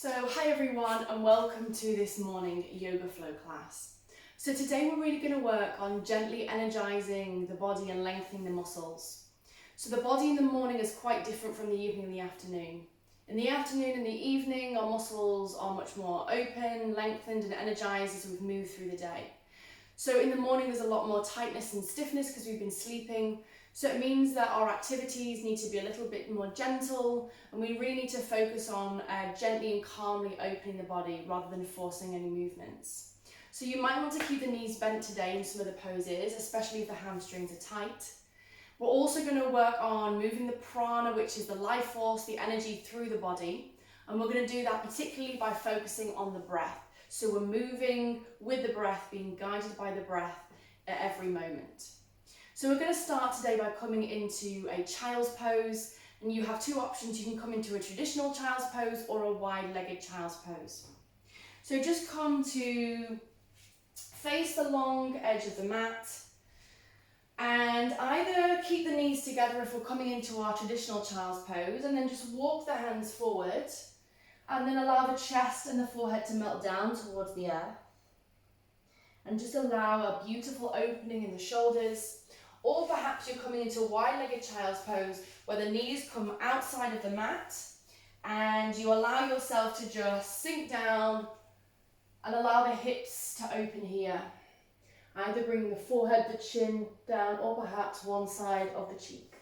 So hi everyone and welcome to this morning yoga flow class. So today we're really going to work on gently energizing the body and lengthening the muscles. So the body in the morning is quite different from the evening and the afternoon. In the afternoon and the evening our muscles are much more open, lengthened and energized as we've moved through the day. So in the morning there's a lot more tightness and stiffness because we've been sleeping. So it means that our activities need to be a little bit more gentle and we really need to focus on gently and calmly opening the body rather than forcing any movements. So you might want to keep the knees bent today in some of the poses, especially if the hamstrings are tight. We're also going to work on moving the prana, which is the life force, the energy through the body. And we're going to do that particularly by focusing on the breath. So we're moving with the breath, being guided by the breath at every moment. So we're going to start today by coming into a child's pose, and you have two options. You can come into a traditional child's pose or a wide-legged child's pose. So just come to face the long edge of the mat and either keep the knees together if we're coming into our traditional child's pose, and then just walk the hands forward and then allow the chest and the forehead to melt down towards the earth, and just allow a beautiful opening in the shoulders. Or perhaps you're coming into a wide-legged child's pose where the knees come outside of the mat and you allow yourself to just sink down and allow the hips to open here. Either bring the forehead, the chin down, or perhaps one side of the cheek.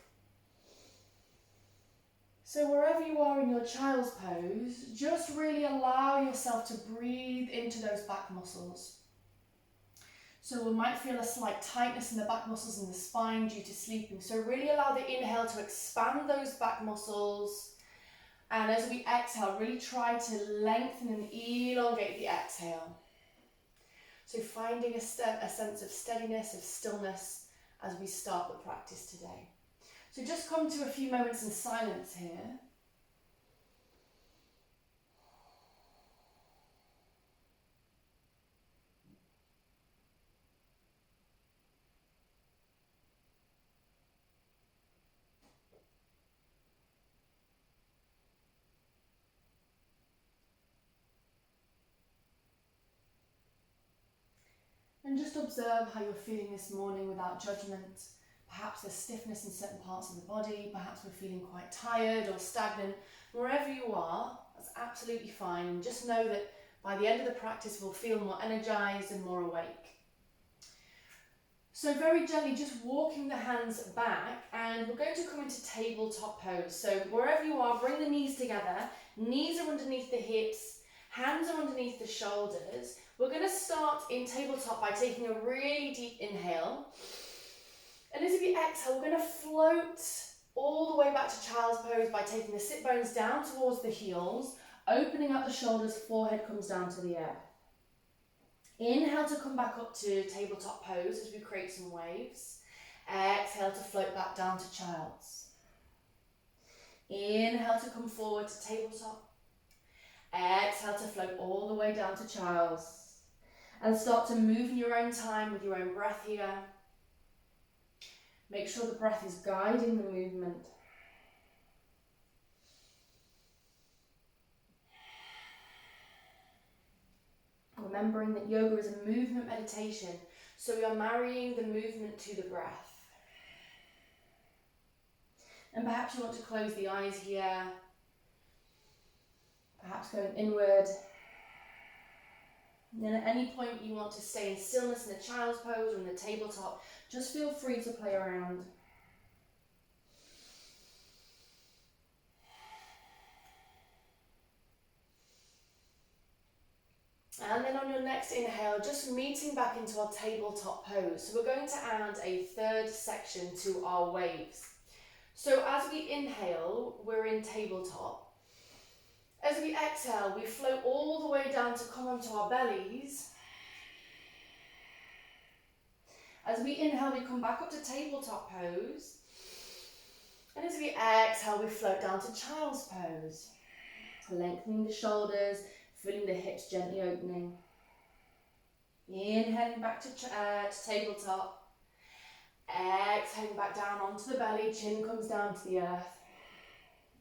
So wherever you are in your child's pose, just really allow yourself to breathe into those back muscles. So we might feel a slight tightness in the back muscles and the spine due to sleeping. So really allow the inhale to expand those back muscles. And as we exhale, really try to lengthen and elongate the exhale. So finding a sense of steadiness, of stillness as we start the practice today. So just come to a few moments in silence here. And just observe how you're feeling this morning without judgment. Perhaps there's stiffness in certain parts of the body, perhaps we're feeling quite tired or stagnant. Wherever you are, that's absolutely fine. And just know that by the end of the practice, we'll feel more energized and more awake. So very gently, just walking the hands back, and we're going to come into tabletop pose. So wherever you are, bring the knees together. Knees are underneath the hips, hands are underneath the shoulders. We're going to start in tabletop by taking a really deep inhale. And as we exhale, we're going to float all the way back to child's pose by taking the sit bones down towards the heels, opening up the shoulders, forehead comes down to the earth. Inhale to come back up to tabletop pose as we create some waves. Exhale to float back down to child's. Inhale to come forward to tabletop. Exhale to float all the way down to child's. And start to move in your own time with your own breath here. Make sure the breath is guiding the movement. Remembering that yoga is a movement meditation, so we are marrying the movement to the breath. And perhaps you want to close the eyes here, perhaps going inward. And then at any point you want to stay in stillness in the child's pose or in the tabletop, just feel free to play around. And then on your next inhale, just meeting back into our tabletop pose. So we're going to add a third section to our waves. So as we inhale, we're in tabletop. As we exhale, we float all the way down to come onto our bellies. As we inhale, we come back up to tabletop pose. And as we exhale, we float down to child's pose. Lengthening the shoulders, feeling the hips gently opening. Inhaling back to tabletop. Exhaling back down onto the belly, chin comes down to the earth.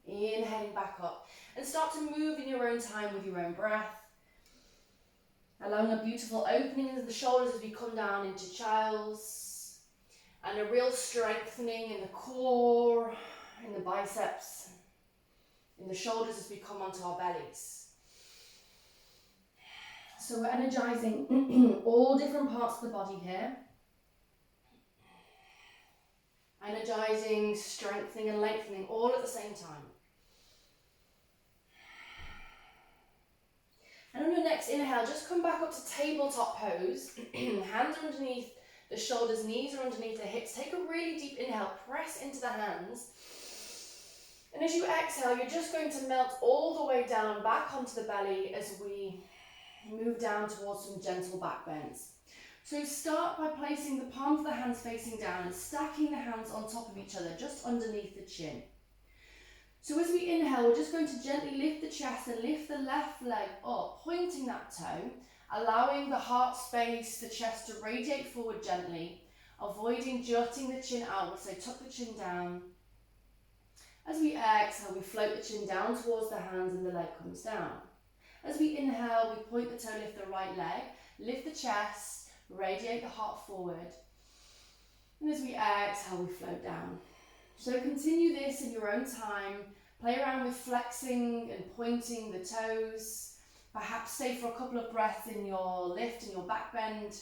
Inhaling back up. And start to move in your own time with your own breath. Allowing a beautiful opening into the shoulders as we come down into Child's. And a real strengthening in the core, in the biceps, in the shoulders as we come onto our bellies. So we're energizing all different parts of the body here. Energizing, strengthening and lengthening all at the same time. And on your next inhale, just come back up to tabletop pose. Hands are underneath the shoulders, knees are underneath the hips. Take a really deep inhale, press into the hands. And as you exhale, you're just going to melt all the way down, back onto the belly as we move down towards some gentle back bends. So start by placing the palms of the hands facing down and stacking the hands on top of each other, just underneath the chin. So as we inhale, we're just going to gently lift the chest and lift the left leg up, pointing that toe, allowing the heart space, the chest to radiate forward gently, avoiding jutting the chin outward, so tuck the chin down. As we exhale, we float the chin down towards the hands and the leg comes down. As we inhale, we point the toe, lift the right leg, lift the chest, radiate the heart forward. And as we exhale, we float down. So continue this in your own time. Play around with flexing and pointing the toes. Perhaps stay for a couple of breaths in your lift and your back bend.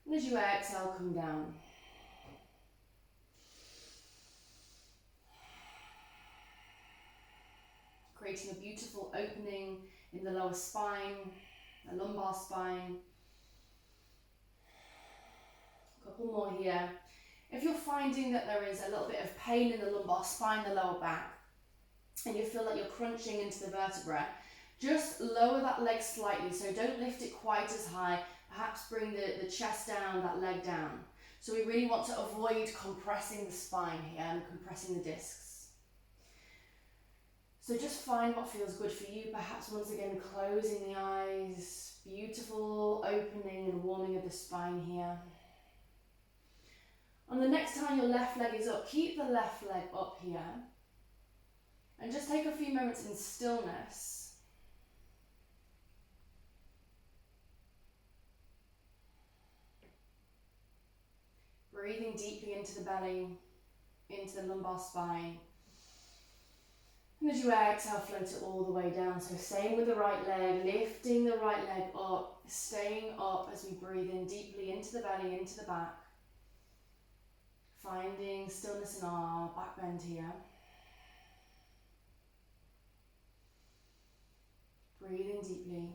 And as you exhale, come down. Creating a beautiful opening in the lower spine, the lumbar spine. A couple more here. If you're finding that there is a little bit of pain in the lumbar spine, the lower back, and you feel like you're crunching into the vertebra, just lower that leg slightly. So don't lift it quite as high. Perhaps bring the chest down, that leg down. So we really want to avoid compressing the spine here and compressing the discs. So just find what feels good for you. Perhaps once again closing the eyes. Beautiful opening and warming of the spine here. On the next time your left leg is up, keep the left leg up here. And just take a few moments in stillness. Breathing deeply into the belly, into the lumbar spine. And as you exhale, float it all the way down. So same with the right leg, lifting the right leg up, staying up as we breathe in deeply into the belly, into the back. Finding stillness in our back bend here. Breathing deeply.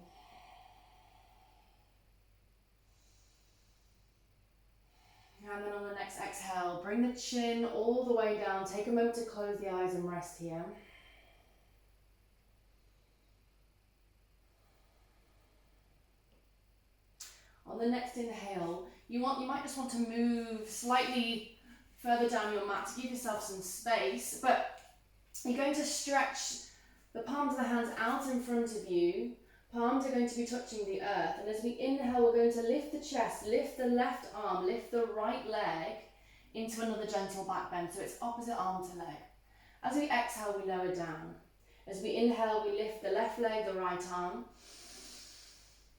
And then on the next exhale, bring the chin all the way down. Take a moment to close the eyes and rest here. On the next inhale, you might just want to move slightly further down your mat to give yourself some space, but you're going to stretch the palms of the hands out in front of you. Palms are going to be touching the earth, and as we inhale, we're going to lift the chest, lift the left arm, lift the right leg into another gentle back bend, so it's opposite arm to leg. As we exhale, we lower down. As we inhale, we lift the left leg, the right arm.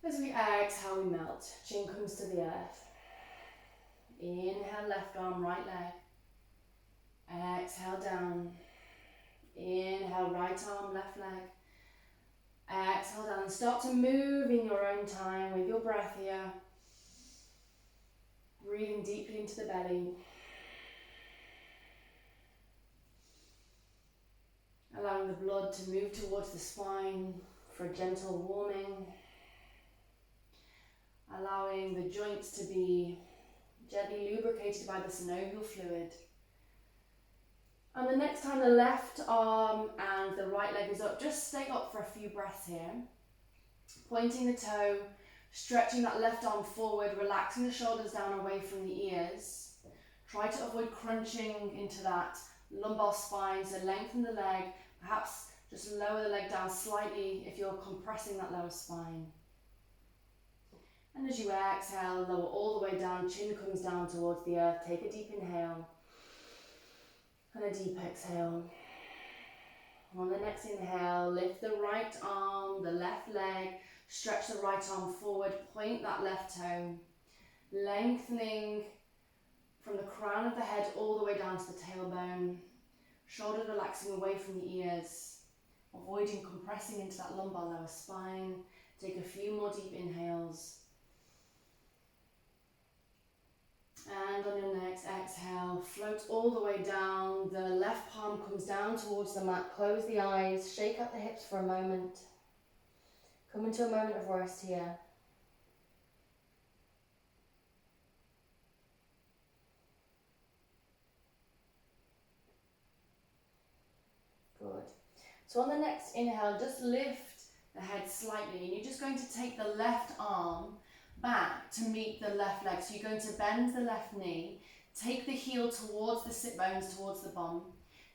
As we exhale, we melt. Chin comes to the earth. Inhale, left arm, right leg. Exhale, down. Inhale, right arm, left leg. Exhale, down. Start to move in your own time with your breath here. Breathing deeply into the belly. Allowing the blood to move towards the spine for a gentle warming. Allowing the joints to be gently lubricated by the synovial fluid. And the next time the left arm and the right leg is up, just stay up for a few breaths here. Pointing the toe, stretching that left arm forward, relaxing the shoulders down away from the ears. Try to avoid crunching into that lumbar spine, so lengthen the leg, perhaps just lower the leg down slightly if you're compressing that lower spine. And as you exhale, lower all the way down, chin comes down towards the earth. Take a deep inhale and a deep exhale. On the next inhale, lift the right arm, the left leg, stretch the right arm forward, point that left toe, lengthening from the crown of the head all the way down to the tailbone, shoulders relaxing away from the ears, avoiding compressing into that lumbar lower spine. Take a few more deep inhales. And on your next exhale, float all the way down. The left palm comes down towards the mat. Close the eyes, shake out the hips for a moment. Come into a moment of rest here. Good. So on the next inhale, just lift the head slightly, and you're just going to take the left arm back to meet the left leg. So you're going to bend the left knee, take the heel towards the sit bones, towards the bum,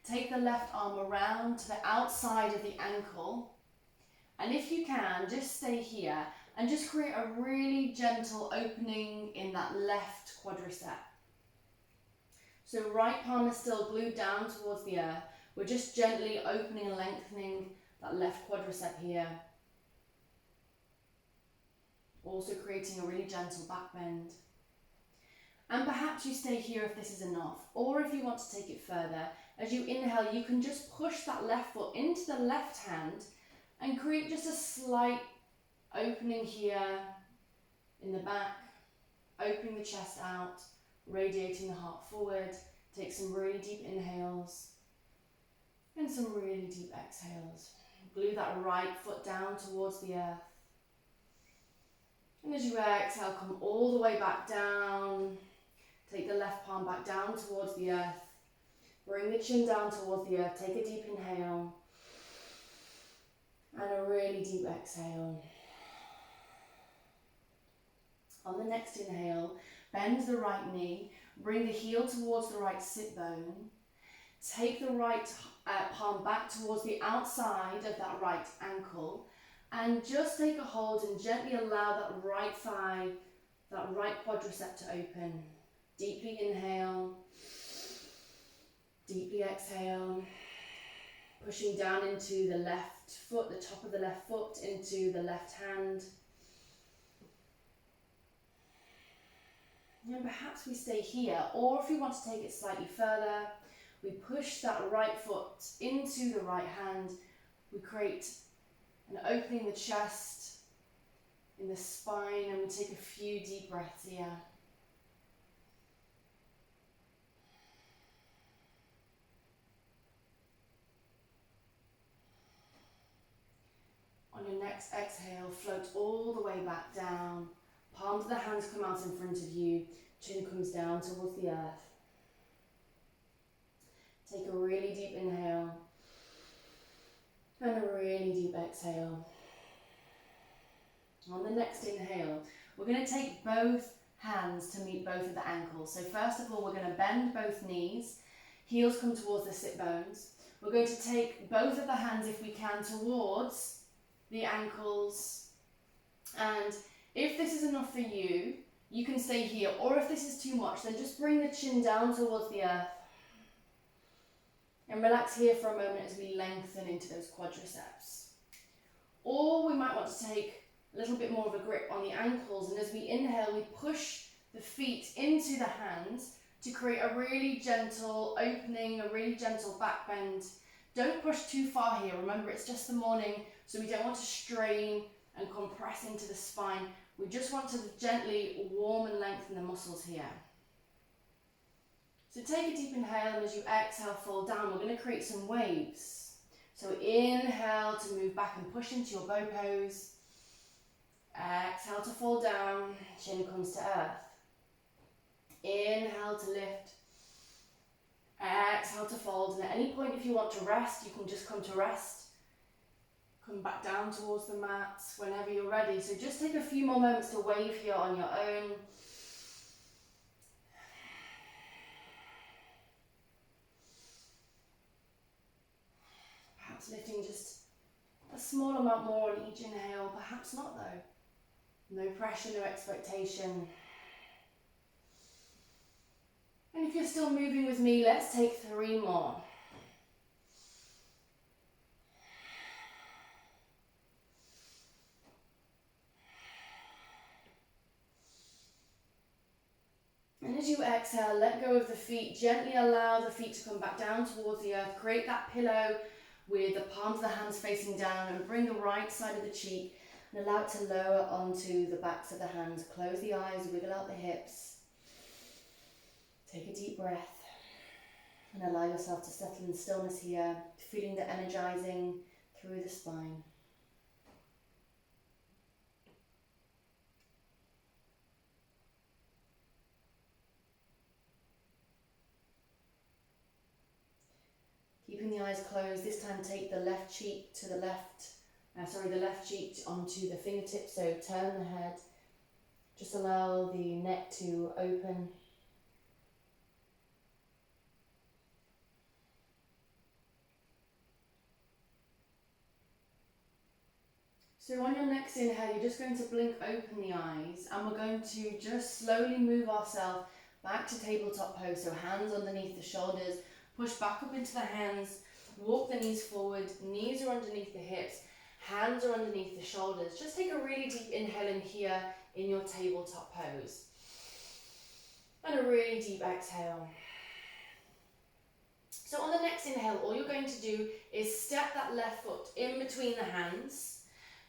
take the left arm around to the outside of the ankle, and if you can, just stay here and just create a really gentle opening in that left quadricep. So right palm is still glued down towards the earth. We're just gently opening and lengthening that left quadricep here. Also creating a really gentle back bend. And perhaps you stay here if this is enough, or if you want to take it further, as you inhale, you can just push that left foot into the left hand and create just a slight opening here in the back, opening the chest out, radiating the heart forward. Take some really deep inhales and some really deep exhales. Glue that right foot down towards the earth. And as you exhale, come all the way back down. Take the left palm back down towards the earth. Bring the chin down towards the earth. Take a deep inhale. And a really deep exhale. On the next inhale, bend the right knee. Bring the heel towards the right sit bone. Take the right palm back towards the outside of that right ankle. And just take a hold and gently allow that right thigh, that right quadricep to open. Deeply inhale, deeply exhale. Pushing down into the left foot, the top of the left foot into the left hand. And perhaps we stay here, or if you want to take it slightly further, we push that right foot into the right hand. We create an opening in the chest, in the spine, and we take a few deep breaths here. On your next exhale, float all the way back down. Palms of the hands come out in front of you. Chin comes down towards the earth. Take a really deep inhale and a really deep exhale. On the next inhale, we're going to take both hands to meet both of the ankles. So first of all, we're going to bend both knees. Heels come towards the sit bones. We're going to take both of the hands, if we can, towards the ankles. And if this is enough for you, you can stay here. Or if this is too much, then just bring the chin down towards the earth. And relax here for a moment as we lengthen into those quadriceps. Or we might want to take a little bit more of a grip on the ankles, and as we inhale, we push the feet into the hands to create a really gentle opening, a really gentle back bend. Don't push too far here. Remember, it's just the morning, so we don't want to strain and compress into the spine. We just want to gently warm and lengthen the muscles here. So take a deep inhale, and as you exhale, fall down. We're going to create some waves. So inhale to move back and push into your bow pose. Exhale to fall down, chin comes to earth. Inhale to lift. Exhale to fold. And at any point, if you want to rest, you can just come to rest. Come back down towards the mat whenever you're ready. So just take a few more moments to wave here on your own. Perhaps lifting just a small amount more on each inhale, perhaps not though. No pressure, no expectation. And if you're still moving with me, let's take 3 more. you exhale, let go of the feet. Gently allow the feet to come back down towards the earth. Create that pillow with the palms of the hands facing down, and bring the right side of the cheek and allow it to lower onto the backs of the hands. Close the eyes, wiggle out the hips. Take a deep breath and allow yourself to settle in stillness here, feeling the energizing through the spine. Keeping the eyes closed, this time take the left cheek to the the left cheek onto the fingertips, so turn the head. Just allow the neck to open. So on your next inhale, you're just going to blink open the eyes, and we're going to just slowly move ourselves back to tabletop pose. So hands underneath the shoulders, push back up into the hands, walk the knees forward, knees are underneath the hips, hands are underneath the shoulders. Just take a really deep inhale in here in your tabletop pose. And a really deep exhale. So on the next inhale, all you're going to do is step that left foot in between the hands.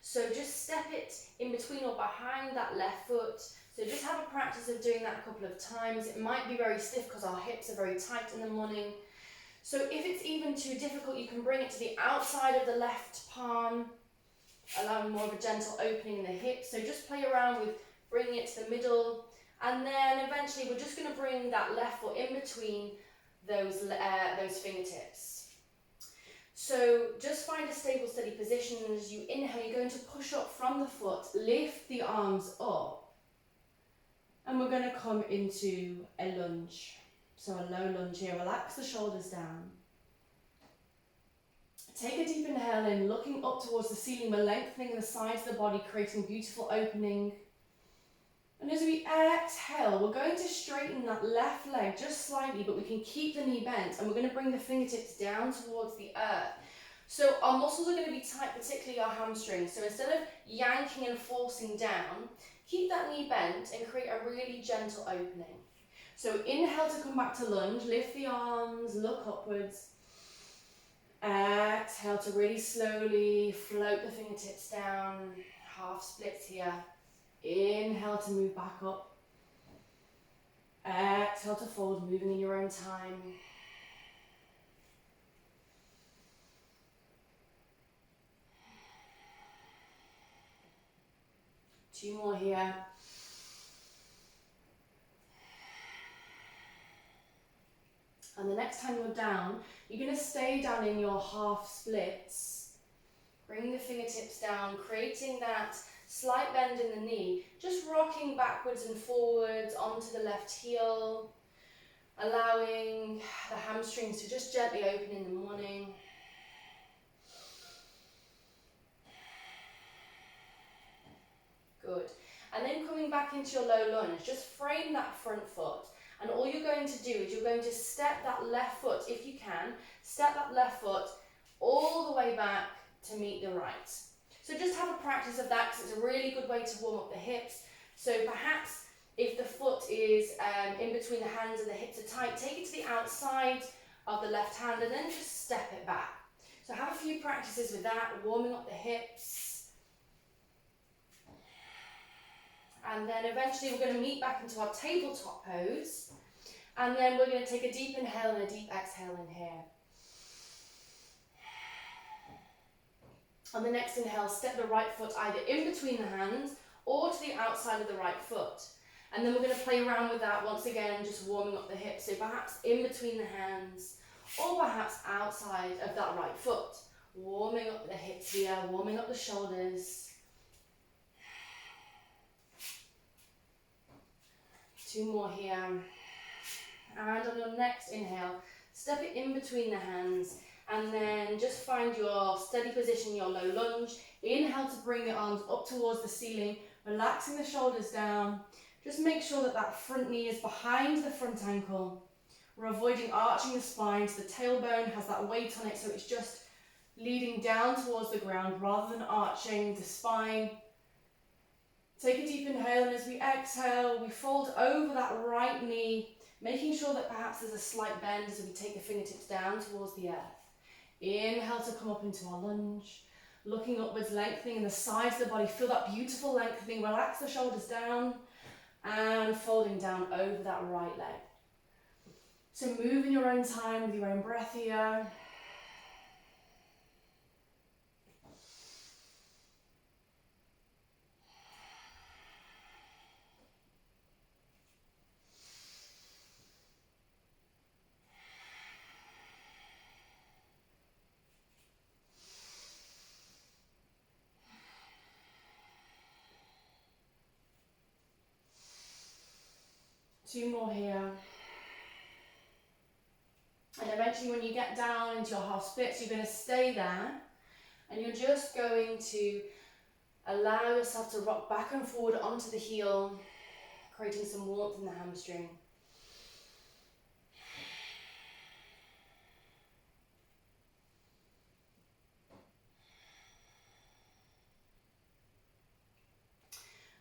So just step it in between or behind that left foot. So just have a practice of doing that a couple of times. It might be very stiff because our hips are very tight in the morning. So if it's even too difficult, you can bring it to the outside of the left palm, allowing more of a gentle opening in the hips. So just play around with bringing it to the middle. And then eventually we're just going to bring that left foot in between those fingertips. So just find a stable, steady position, and as you inhale, you're going to push up from the foot, lift the arms up, and we're going to come into a lunge. So a low lunge here, relax the shoulders down. Take a deep inhale in, looking up towards the ceiling. We're lengthening the sides of the body, creating beautiful opening. And as we exhale, we're going to straighten that left leg just slightly, but we can keep the knee bent, and we're going to bring the fingertips down towards the earth. So our muscles are going to be tight, particularly our hamstrings. So instead of yanking and forcing down, keep that knee bent and create a really gentle opening. So inhale to come back to lunge, lift the arms, look upwards. Exhale to really slowly float the fingertips down, half splits here. Inhale to move back up. Exhale to fold, moving in your own time. Two more here. And the next time you're down, you're going to stay down in your half splits. Bring the fingertips down, creating that slight bend in the knee, just rocking backwards and forwards onto the left heel, allowing the hamstrings to just gently open in the morning. Good. And then coming back into your low lunge, just frame that front foot. And all you're going to do is you're going to step that left foot, if you can, step that left foot all the way back to meet the right. So just have a practice of that, because it's a really good way to warm up the hips. So perhaps if the foot is in between the hands and the hips are tight, take it to the outside of the left hand and then just step it back. So have a few practices with that, warming up the hips. And then eventually we're going to meet back into our tabletop pose. And then we're going to take a deep inhale and a deep exhale in here. On the next inhale, step the right foot either in between the hands or to the outside of the right foot. And then we're going to play around with that once again, just warming up the hips. So perhaps in between the hands or perhaps outside of that right foot. Warming up the hips here, warming up the shoulders. Two more here. And on your next inhale, step it in between the hands. And then just find your steady position, your low lunge. Inhale to bring the arms up towards the ceiling, relaxing the shoulders down. Just make sure that that front knee is behind the front ankle. We're avoiding arching the spine, so the tailbone has that weight on it, so it's just leading down towards the ground rather than arching the spine. Take a deep inhale, and as we exhale, we fold over that right knee Making sure that perhaps there's a slight bend as we take the fingertips down towards the earth. Inhale to come up into our lunge. Looking upwards, lengthening in the sides of the body. Feel that beautiful lengthening. Relax the shoulders down and folding down over that right leg. So move in your own time with your own breath here. Two more here. And eventually when you get down into your half splits, you're going to stay there. And you're just going to allow yourself to rock back and forward onto the heel, creating some warmth in the hamstring.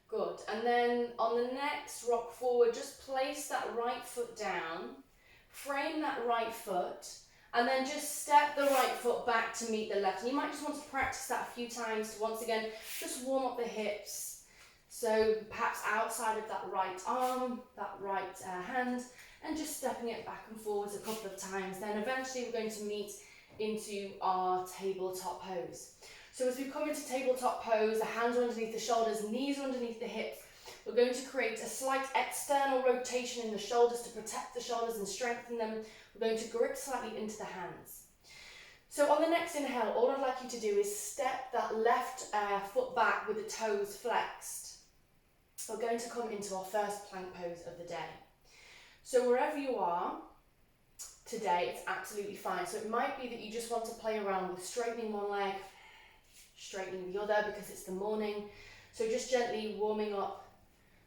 Good. And then on the next rock forward, just place that right foot down, frame that right foot, and then just step the right foot back to meet the left. And you might just want to practice that a few times to once again just warm up the hips. So perhaps outside of that right arm, that right hand, and just stepping it back and forwards a couple of times. Then eventually we're going to meet into our tabletop pose. So as we come into tabletop pose, the hands are underneath the shoulders, knees are underneath the hips. We're going to create a slight external rotation in the shoulders to protect the shoulders and strengthen them. We're going to grip slightly into the hands. So on the next inhale, all I'd like you to do is step that left foot back with the toes flexed. We're going to come into our first plank pose of the day. So wherever you are today, it's absolutely fine. So it might be that you just want to play around with straightening one leg, straightening the other because it's the morning. So just gently warming up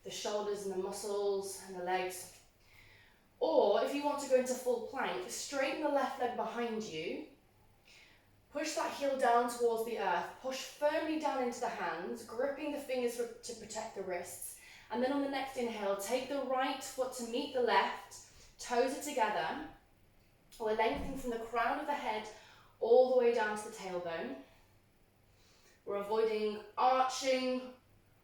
the shoulders and the muscles and the legs. Or if you want to go into full plank, straighten the left leg behind you. Push that heel down towards the earth. Push firmly down into the hands, gripping the fingers to protect the wrists. And then on the next inhale, take the right foot to meet the left, toes are together. We're lengthening from the crown of the head all the way down to the tailbone. We're avoiding arching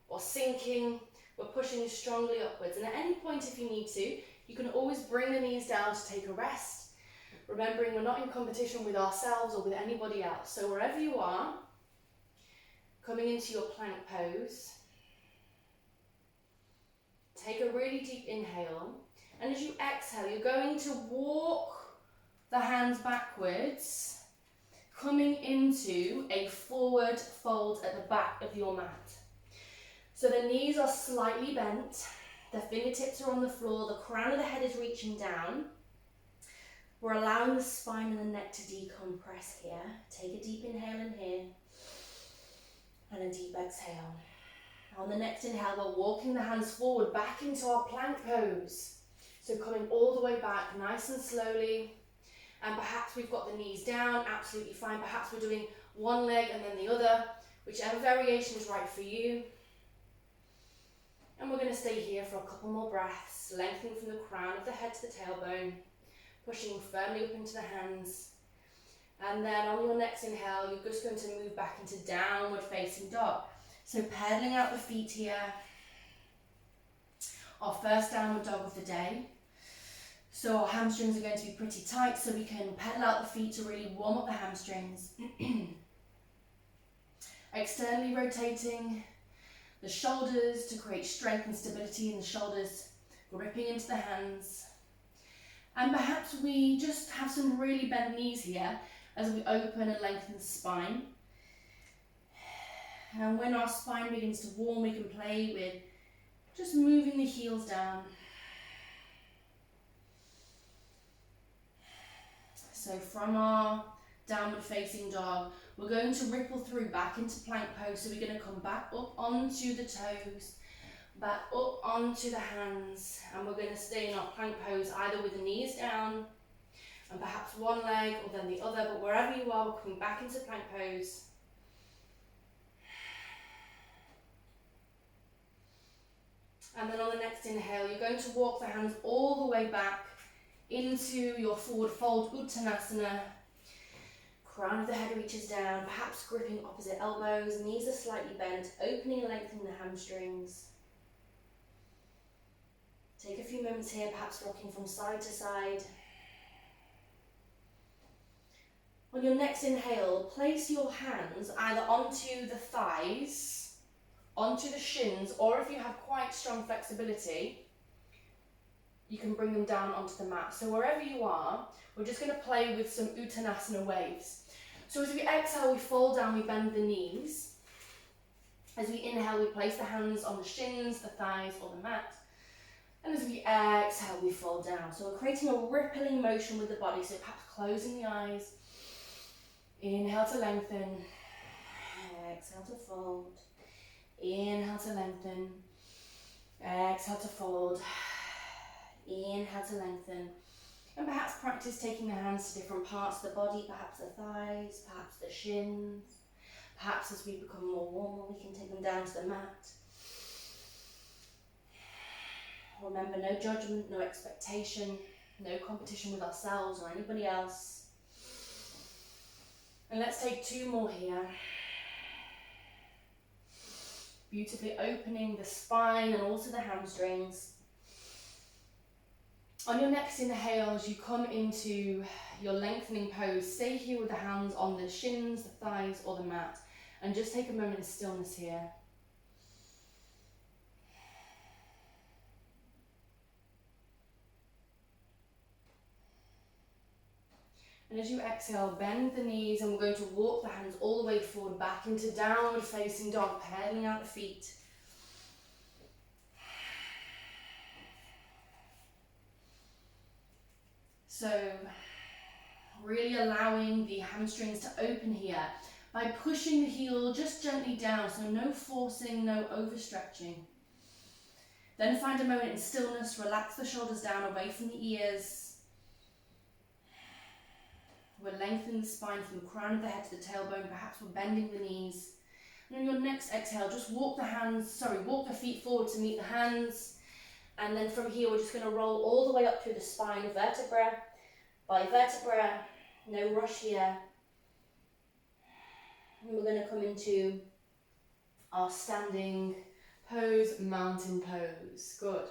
or sinking. We're pushing strongly upwards. And at any point, if you need to, you can always bring the knees down to take a rest. Remembering we're not in competition with ourselves or with anybody else. So wherever you are, coming into your plank pose, take a really deep inhale. And as you exhale, you're going to walk the hands backwards, coming into a forward fold at the back of your mat. So the knees are slightly bent, the fingertips are on the floor, the crown of the head is reaching down. We're allowing the spine and the neck to decompress here. Take a deep inhale in here and a deep exhale. On the next inhale, we're walking the hands forward back into our plank pose. So coming all the way back nice and slowly. And perhaps we've got the knees down, absolutely fine. Perhaps we're doing one leg and then the other, whichever variation is right for you. And we're going to stay here for a couple more breaths, lengthening from the crown of the head to the tailbone, pushing firmly up into the hands. And then on your next inhale, you're just going to move back into downward facing dog. So pedaling out the feet here. Our first downward dog of the day. So our hamstrings are going to be pretty tight, so we can pedal out the feet to really warm up the hamstrings. Externally rotating the shoulders to create strength and stability in the shoulders, gripping into the hands. And perhaps we just have some really bent knees here as we open and lengthen the spine. And when our spine begins to warm, we can play with just moving the heels down. So from our downward facing dog, we're going to ripple through back into plank pose. So we're going to come back up onto the toes, back up onto the hands, and we're going to stay in our plank pose either with the knees down and perhaps one leg or then the other, but wherever you are, we're coming back into plank pose. And then on the next inhale, you're going to walk the hands all the way back into your forward fold, Uttanasana. Crown of the head reaches down, perhaps gripping opposite elbows, knees are slightly bent, opening and lengthening the hamstrings. Take a few moments here, perhaps rocking from side to side. On your next inhale, place your hands either onto the thighs, onto the shins, or if you have quite strong flexibility, you can bring them down onto the mat. So wherever you are, we're just going to play with some Uttanasana waves. So as we exhale, we fold down, we bend the knees. As we inhale, we place the hands on the shins, the thighs, or the mat. And as we exhale, we fold down. So we're creating a rippling motion with the body, so perhaps closing the eyes. Inhale to lengthen. Exhale to fold. Inhale to lengthen. Exhale to fold. Inhale to lengthen. And perhaps practice taking the hands to different parts of the body, perhaps the thighs, perhaps the shins. Perhaps as we become more warmer, we can take them down to the mat. Remember, no judgment, no expectation, no competition with ourselves or anybody else. And let's take 2 more here. Beautifully opening the spine and also the hamstrings. On your next inhale, as you come into your lengthening pose, stay here with the hands on the shins, the thighs, or the mat, and just take a moment of stillness here. And as you exhale, bend the knees, and we're going to walk the hands all the way forward, back into downward facing dog, pedaling out the feet. So really allowing the hamstrings to open here by pushing the heel just gently down, so no forcing, no overstretching. Then find a moment in stillness, relax the shoulders down away from the ears. We're lengthening the spine from the crown of the head to the tailbone, perhaps we're bending the knees. And on your next exhale, just walk the feet forward to meet the hands. And then from here, we're just going to roll all the way up through the spine, vertebra by vertebra, no rush here. And we're going to come into our standing pose, mountain pose. Good.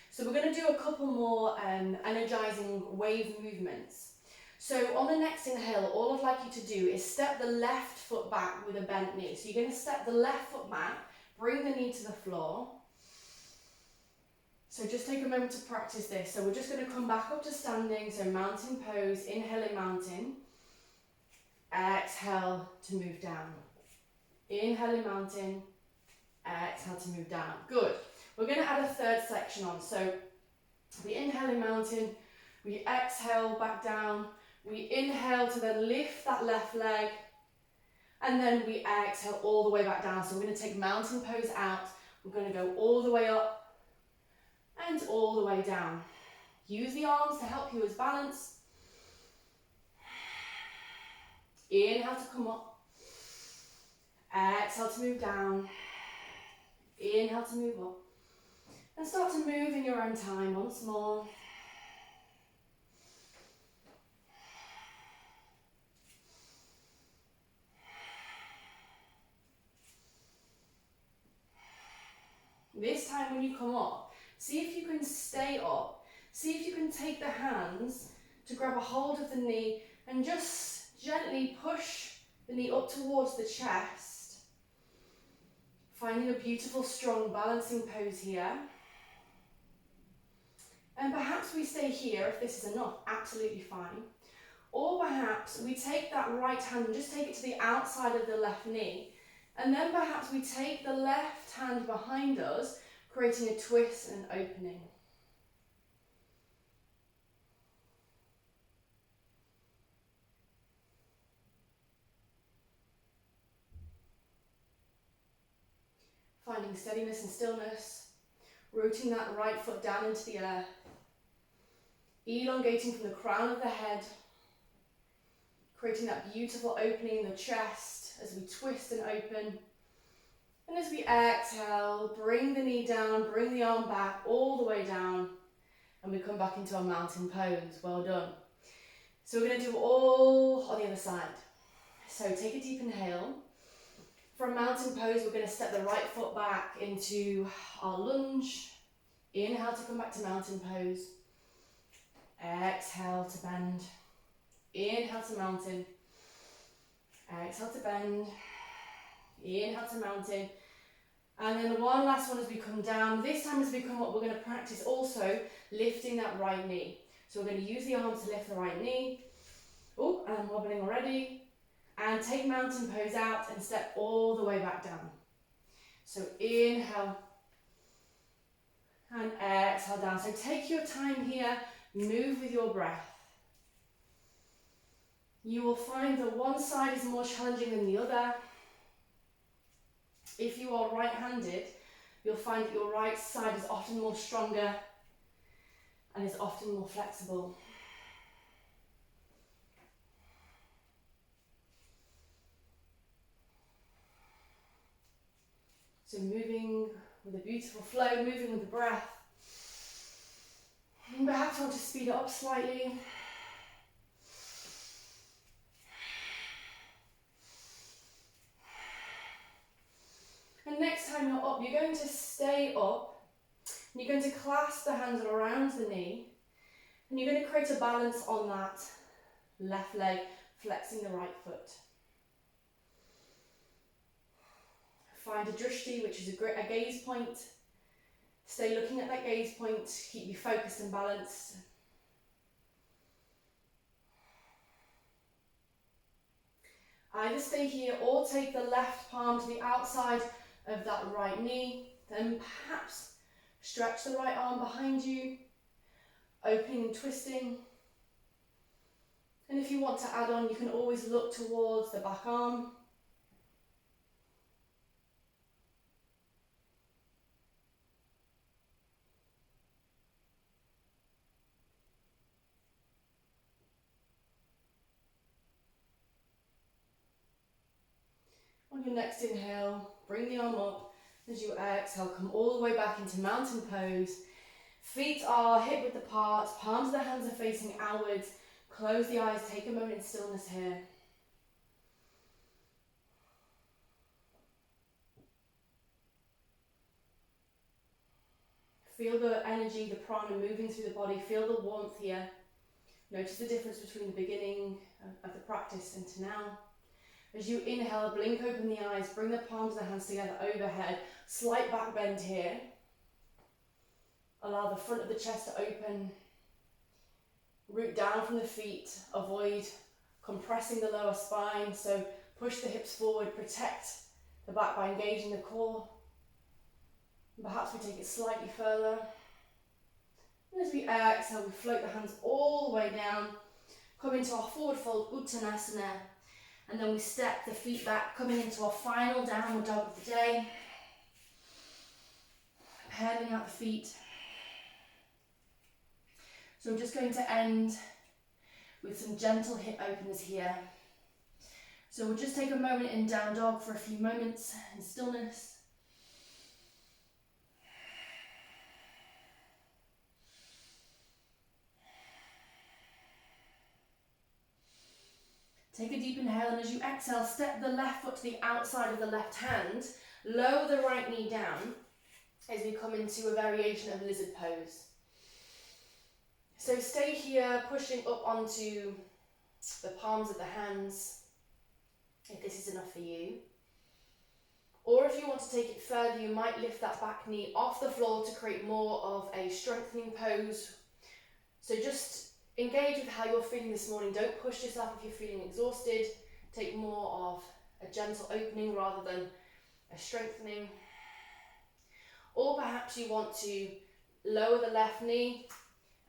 So we're going to do a couple more energizing wave movements. So on the next inhale, all I'd like you to do is step the left foot back with a bent knee. So you're going to step the left foot back, bring the knee to the floor. So just take a moment to practice this. So we're just going to come back up to standing, so mountain pose, inhaling mountain. Exhale to move down. Inhaling mountain, exhale to move down. Good. We're going to add a third section on. So we inhale in mountain, we exhale back down, we inhale to then lift that left leg, and then we exhale all the way back down. So we're going to take mountain pose out, we're going to go all the way up and all the way down. Use the arms to help you as balance. Inhale to come up, exhale to move down, inhale to move up, and start to move in your own time once more. This time when you come up, see if you can stay up. See if you can take the hands to grab a hold of the knee and just gently push the knee up towards the chest. Finding a beautiful, strong, balancing pose here. And perhaps we stay here if this is enough, absolutely fine. Or perhaps we take that right hand and just take it to the outside of the left knee. And then perhaps we take the left hand behind us, creating a twist and opening. Finding steadiness and stillness, rooting that right foot down into the earth, elongating from the crown of the head, creating that beautiful opening in the chest as we twist and open. And as we exhale, bring the knee down, bring the arm back all the way down, and we come back into our mountain pose. Well done. So we're going to do all on the other side. So take a deep inhale. From mountain pose, we're going to step the right foot back into our lunge. Inhale to come back to mountain pose. Exhale to bend. Inhale to mountain. Exhale to bend. Inhale to mountain. And then the one last one as we come down. This time as we come up, we're going to practice also lifting that right knee. So we're going to use the arms to lift the right knee. Oh, and I'm wobbling already. And take mountain pose out and step all the way back down. So inhale. And exhale down. So take your time here. Move with your breath. You will find that one side is more challenging than the other. If you are right-handed, you'll find that your right side is often more stronger and is often more flexible. So moving with a beautiful flow, moving with the breath. And perhaps I want to speed it up slightly. And next time you're up, you're going to stay up. And you're going to clasp the hands around the knee. And you're going to create a balance on that left leg, flexing the right foot. Find a drishti, which is a gaze point. Stay looking at that gaze point, keep you focused and balanced. Either stay here or take the left palm to the outside of that right knee. Then perhaps stretch the right arm behind you, opening and twisting. And if you want to add on, you can always look towards the back arm. On your next inhale, bring the arm up. As you exhale, come all the way back into mountain pose. Feet are hip width apart, palms of the hands are facing outwards. Close the eyes, take a moment in stillness here. Feel the energy, the prana moving through the body. Feel the warmth here. Notice the difference between the beginning of the practice and to now. As you inhale, blink open the eyes, bring the palms of the hands together overhead. Slight back bend here. Allow the front of the chest to open. Root down from the feet. Avoid compressing the lower spine. So push the hips forward, protect the back by engaging the core. And perhaps we take it slightly further. And as we exhale, we float the hands all the way down. Come into our forward fold, Uttanasana. And then we step the feet back, coming into our final downward dog of the day. Pedaling out the feet. So I'm just going to end with some gentle hip openers here. So we'll just take a moment in down dog for a few moments in stillness. Take a deep inhale, and as you exhale, step the left foot to the outside of the left hand. Lower the right knee down as we come into a variation of lizard pose. So stay here, pushing up onto the palms of the hands, if this is enough for you. Or if you want to take it further, you might lift that back knee off the floor to create more of a strengthening pose. So just engage with how you're feeling this morning. Don't push yourself if you're feeling exhausted. Take more of a gentle opening rather than a strengthening. Or perhaps you want to lower the left knee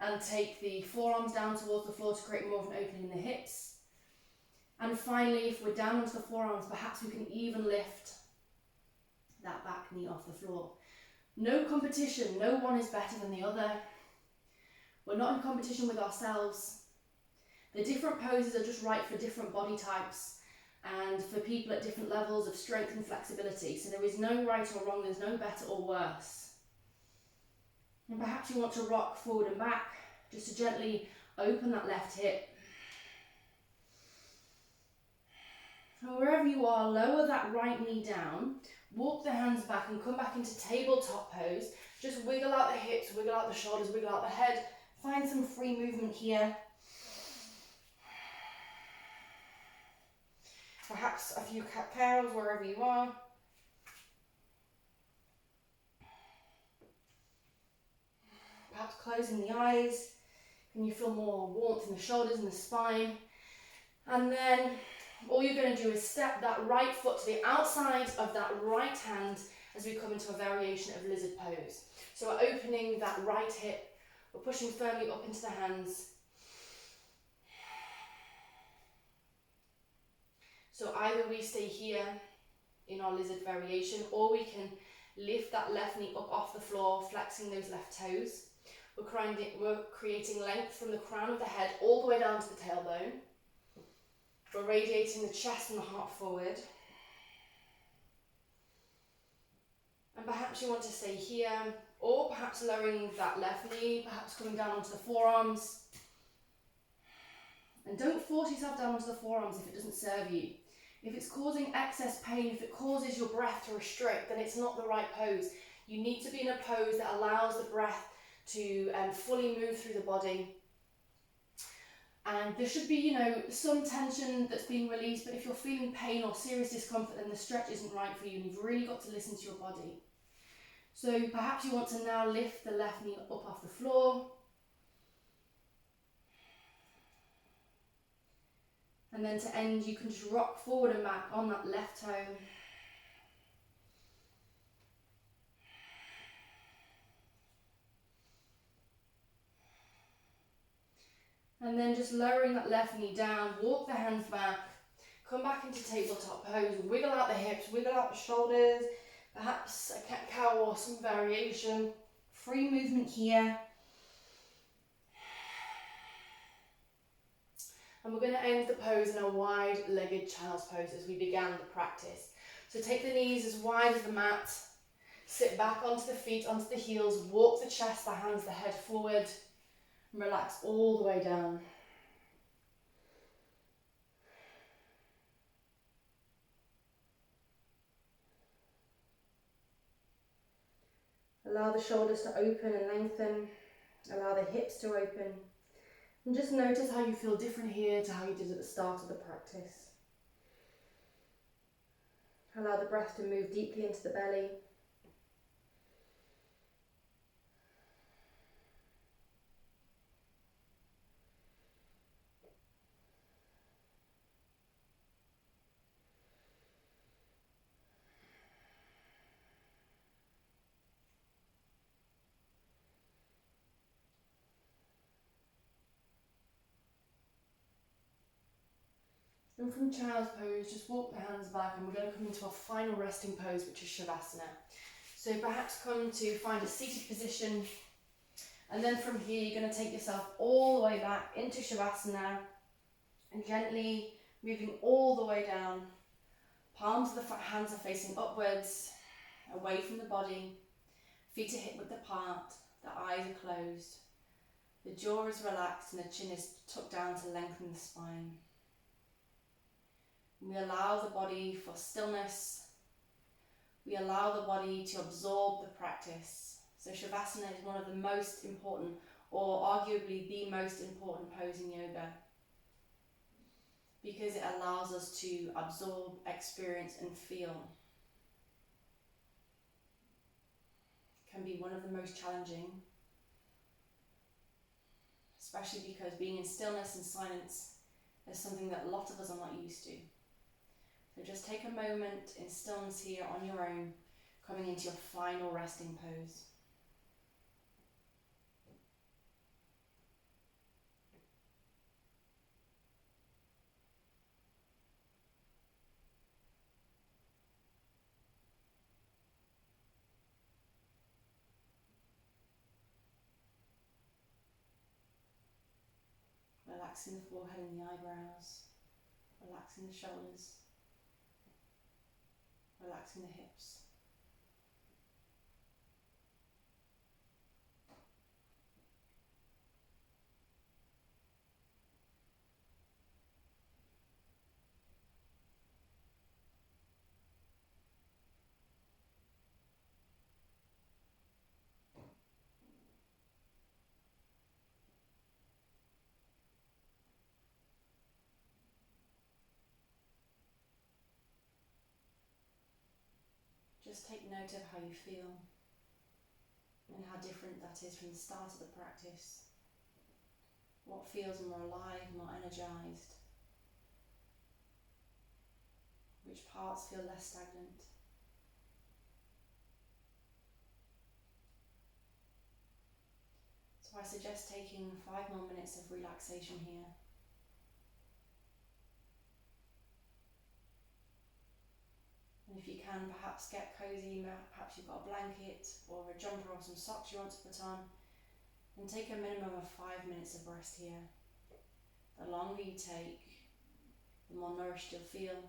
and take the forearms down towards the floor to create more of an opening in the hips. And finally, if we're down onto the forearms, perhaps we can even lift that back knee off the floor. No competition, no one is better than the other. We're not in competition with ourselves. The different poses are just right for different body types. and for people at different levels of strength and flexibility. So there is no right or wrong, there's no better or worse. And perhaps you want to rock forward and back, just to gently open that left hip. And wherever you are, lower that right knee down, walk the hands back and come back into tabletop pose. Just wiggle out the hips, wiggle out the shoulders, wiggle out the head. Find some free movement here. Perhaps a few cat-cows wherever you are. Perhaps closing the eyes. Can you feel more warmth in the shoulders and the spine? And then all you're going to do is step that right foot to the outside of that right hand as we come into a variation of lizard pose. So we're opening that right hip, we're pushing firmly up into the hands. So either we stay here in our lizard variation, or we can lift that left knee up off the floor, flexing those left toes. We're creating length from the crown of the head all the way down to the tailbone. We're radiating the chest and the heart forward. And perhaps you want to stay here, or perhaps lowering that left knee, perhaps coming down onto the forearms. And don't force yourself down onto the forearms if it doesn't serve you. If it's causing excess pain, if it causes your breath to restrict, then it's not the right pose. You need to be in a pose that allows the breath to fully move through the body. And there should be, some tension that's being released, but if you're feeling pain or serious discomfort, then the stretch isn't right for you, and you've really got to listen to your body. So perhaps you want to now lift the left knee up off the floor. And then to end, you can just rock forward and back on that left toe. And then just lowering that left knee down, walk the hands back, come back into tabletop pose, wiggle out the hips, wiggle out the shoulders, perhaps a cat-cow or some variation. Free movement here. And we're going to end the pose in a wide-legged child's pose as we began the practice. So take the knees as wide as the mat, sit back onto the feet, onto the heels, walk the chest, the hands, the head forward, and relax all the way down. Allow the shoulders to open and lengthen, allow the hips to open. And just notice how you feel different here to how you did at the start of the practice. Allow the breath to move deeply into the belly. And from child's pose, just walk the hands back, and we're going to come into our final resting pose, which is Shavasana. So perhaps come to find a seated position, and then from here you're going to take yourself all the way back into Shavasana, and gently moving all the way down. Palms of the hands are facing upwards, away from the body. Feet are hip width apart, the eyes are closed. The jaw is relaxed and the chin is tucked down to lengthen the spine. We allow the body for stillness. We allow the body to absorb the practice. So Shavasana is one of the most important, or arguably the most important pose in yoga, because it allows us to absorb, experience and feel. It can be one of the most challenging, especially because being in stillness and silence is something that a lot of us are not used to. So just take a moment in stillness here on your own, coming into your final resting pose. Relaxing the forehead and the eyebrows, relaxing the shoulders. relaxing the hips. Just take note of how you feel and how different that is from the start of the practice. What feels more alive, more energized? Which parts feel less stagnant? So I suggest taking 5 more minutes of relaxation here. And if you can, perhaps get cozy, perhaps you've got a blanket or a jumper or some socks you want to put on, and take a minimum of 5 minutes of rest here. The longer you take, the more nourished you'll feel.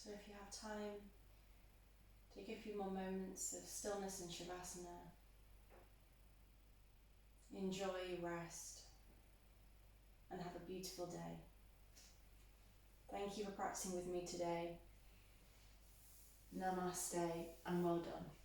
So if you have time, take a few more moments of stillness and Shavasana. Enjoy, rest, and have a beautiful day. Thank you for practicing with me today. Namaste and well done.